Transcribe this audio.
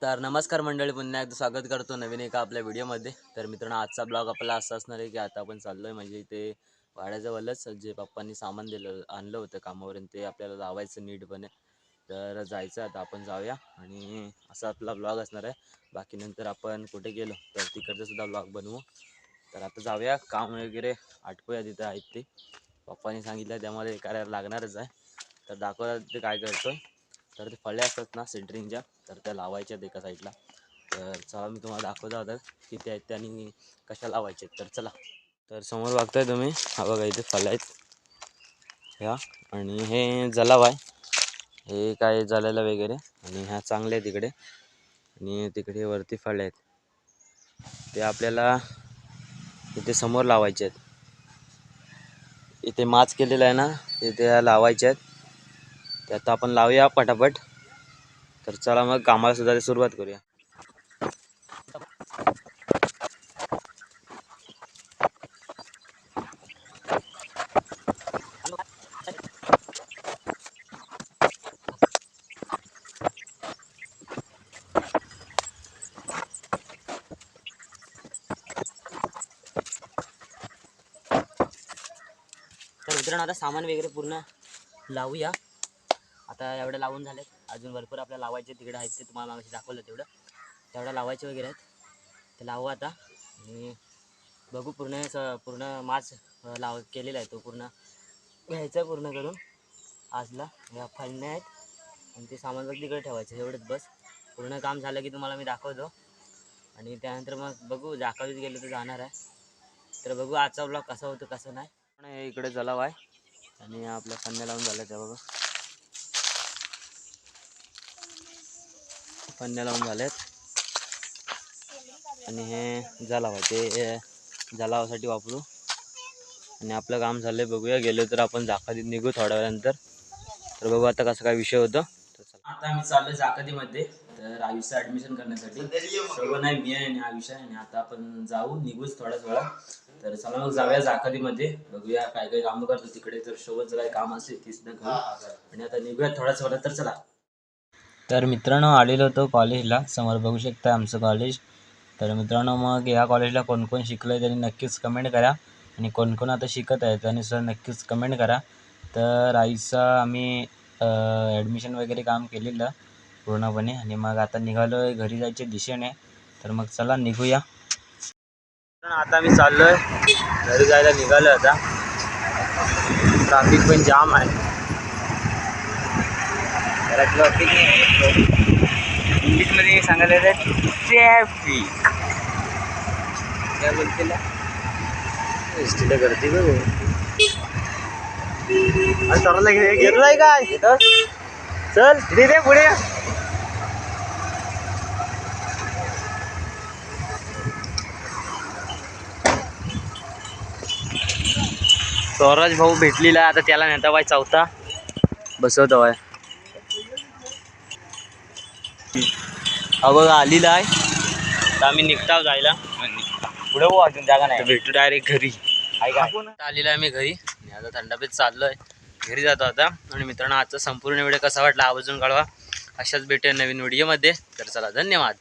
तर नमस्कार मंडळी, पुन्हा एकदा स्वागत करतो नवीन एका आपल्या व्हिडिओमध्ये. तर मित्रांनो, आजचा ब्लॉग आपला असा असणार आहे की आता आपण चाललो आहे म्हणजे ते वाड्याजवळच जे पप्पांनी सामान आणलं होतं कामावरून ते आपल्याला लावायचं नीटपणे. तर जायचं आता, आपण जाऊया आणि असा आपला ब्लॉग असणार आहे. बाकी नंतर आपण कुठे गेलो तर तिकडचं सुद्धा ब्लॉग बनवू. तर आता जाऊया, काम वगैरे आटपूया तिथं आहेत ते पप्पांनी सांगितलं त्यामुळे करायला लागणारच आहे. तर दाखवता ते काय करतो. तर ते फळे असतात ना सेंटरिंगच्या, तर त्या लावायच्या आहेत एका साईडला. तर चला मी तुम्हाला दाखवतो आता किती आहेत त्या आणि कशा लावायचे. तर चला. तर समोर बघताय तुम्ही, हा बघा इथे फळं आहेत ह्या, आणि हे जलाव आहे. हे काय जलायला वगैरे, आणि ह्या चांगले आहे तिकडे, आणि तिकडे वरती फळे आहेत ते आपल्याला इथे समोर लावायचे आहेत. इथे माच केलेला आहे ना, इथे लावायचे आहेत. ते आता आपण लावूया पटापट. तर चला मग कामाला सुद्धा सुरुवात करूया. तर मित्रांनो, आता सामान वगैरे पूर्ण लावूया. आता एवढं लावून झाले, अजून भरपूर आपल्याला लावायचे तिकडे आहेत. ते तुम्हाला मागाशी दाखवलं तेवढं लावायचे वगैरे आहेत. ते लावू आता आणि बघू. पूर्ण मास केलेला आहे, तो पूर्ण घ्यायचा पूर्ण करून आजला. ह्या फळण्या आहेत आणि ते सामान बघ तिकडे ठेवायचं, एवढंच बस. पूर्ण काम झालं की तुम्हाला मी दाखवतो आणि त्यानंतर मग बघू, दाखवीत गेलो तर जाणार आहे. तर बघू आजचा ब्लॉग कसा होतो कसं नाही. इकडे जलाव आहे आणि आपल्या फळण्या लावून झाल्या त्या बघा, फळण्या लावून झाल्यात. आणि हे जलाव आहे, ते जलावासाठी वापरू आणि आपलं काम झालंय. बघूया, गेलो तर आपण जाकातीत निघू थोड्या वेळानंतर. तर बघू आता कसं काय विषय होतो. तर चला, आता आम्ही चाललो जाकातीमध्ये, तर आयुष्य ॲडमिशन करण्यासाठी. सर्व नाही, मी आणि आयुष्य, आणि आता आपण जाऊ, निघूच थोड्याच वेळात. तर चला मग जाऊया जाकातीमध्ये, बघूया काय काय कामं करतो तिकडे. तर सोबत काय काम असेल ती सुद्धा करू आणि आता निघूया थोड्याच वेळात. तर चला. तर मित्रांनो, आलेलो होतो कॉलेजला. समोर बघू शकता आमचं कॉलेज. तर मित्रांनो, मग या कॉलेजला कोण कोण शिकलं आहे त्यांनी नक्कीच कमेंट करा, आणि कोण कोण आता शिकत आहे त्यांनी सुद्धा नक्कीच कमेंट करा. तर आईचा आम्ही ॲडमिशन वगैरे काम केलेलं पूर्णपणे, आणि मग आता निघालो आहे घरी जायच्या दिशेने. तर मग चला निघूया. आता आम्ही चाललो आहे घरी जायला, निघालो आता. ट्रॅफिक पण जाम आहे, जरा ट्रॅफिक इंग्लिशमध्ये सांगायला येतं ट्रॅफिक. काय बोलते एस टीला गर्दी बघ. ठरवलं घेतलंय काय येतं, चल दे पुढे. स्वराज भाऊ भेटलेला, आता त्याला नेता बाय चौथा बसवतो बाय. बघा आलेला आहे. तर आम्ही निघता जायला पुढे, अजून जागा नाही, भेटू डायरेक्ट घरी. आलेला आहे मी घरी, आणि आता थंडापेत चाललोय घरी जातो आता. आणि मित्रांनो, आजचा संपूर्ण व्हिडिओ कसा वाटला आवर्जून कळवा. अशाच भेटूया नवीन व्हिडिओमध्ये. तर चला, धन्यवाद.